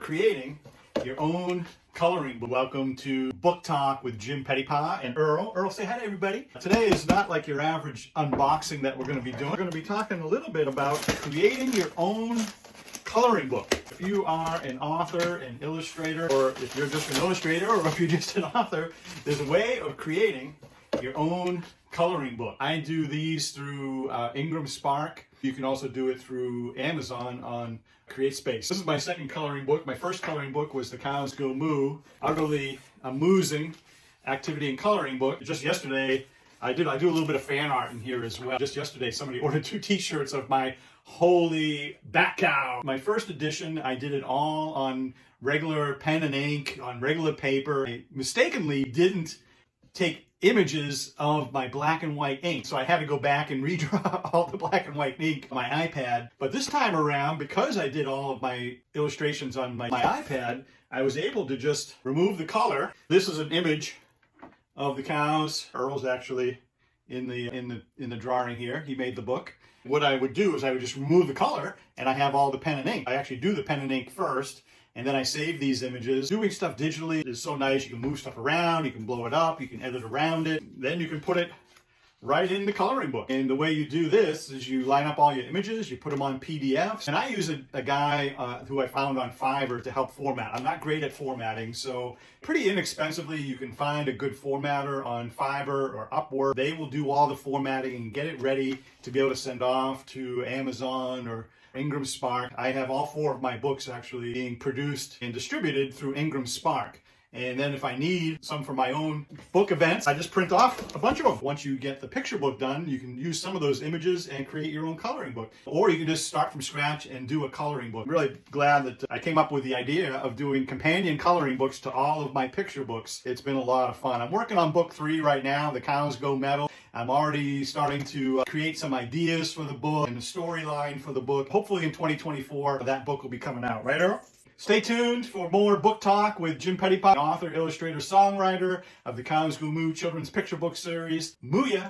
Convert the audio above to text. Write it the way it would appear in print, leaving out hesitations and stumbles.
creating your own coloring book. Welcome to Book Talk with Jim Pettypaw and Earl. Earl, say hi to everybody. Today is not like your average unboxing that we're going to be doing. We're going to be talking a little bit about creating your own coloring book. If you are an author, an illustrator, or if you're just an illustrator, or if you're just an author, there's a way of creating your own coloring book. I do these through Ingram Spark. You can also do it through Amazon on CreateSpace. This is my second coloring book. My first coloring book was The Cows Go Moo, utterly amusing activity and coloring book. Just yesterday, I do a little bit of fan art in here as well. Just yesterday, somebody ordered 2 t-shirts of my holy bat cow. My first edition, I did it all on regular pen and ink, on regular paper. I mistakenly didn't take images of my black and white ink, so I had to go back and redraw all the black and white ink on my iPad. But this time around, because I did all of my illustrations on my iPad, I was able to just remove the color. This is an image of the cows. Earl's actually in the drawing here. He made the book. What I would do is I would just remove the color, and I have all the pen and ink. I actually do the pen and ink first, and then I save these images. Doing stuff digitally is so nice. You can move stuff around, you can blow it up, you can edit around it. Then you can put it right in the coloring book. And the way you do this is you line up all your images, you put them on PDFs. And I use a guy who I found on Fiverr to help format. I'm not great at formatting, so pretty inexpensively you can find a good formatter on Fiverr or Upwork. They will do all the formatting and get it ready to be able to send off to Amazon or Ingram Spark. I have all 4 of my books actually being produced and distributed through Ingram Spark. And then if I need some for my own book events, I just print off a bunch of them. Once you get the picture book done, you can use some of those images and create your own coloring book. Or you can just start from scratch and do a coloring book. I'm really glad that I came up with the idea of doing companion coloring books to all of my picture books. It's been a lot of fun. I'm working on book 3 right now, The Cows Go Metal. I'm already starting to create some ideas for the book and the storyline for the book. Hopefully in 2024, that book will be coming out. Right, Earl? Stay tuned for more Book Talk with Jim Pettypaw, author, illustrator, songwriter of the Cows Go Moo children's picture book series. Moo ya!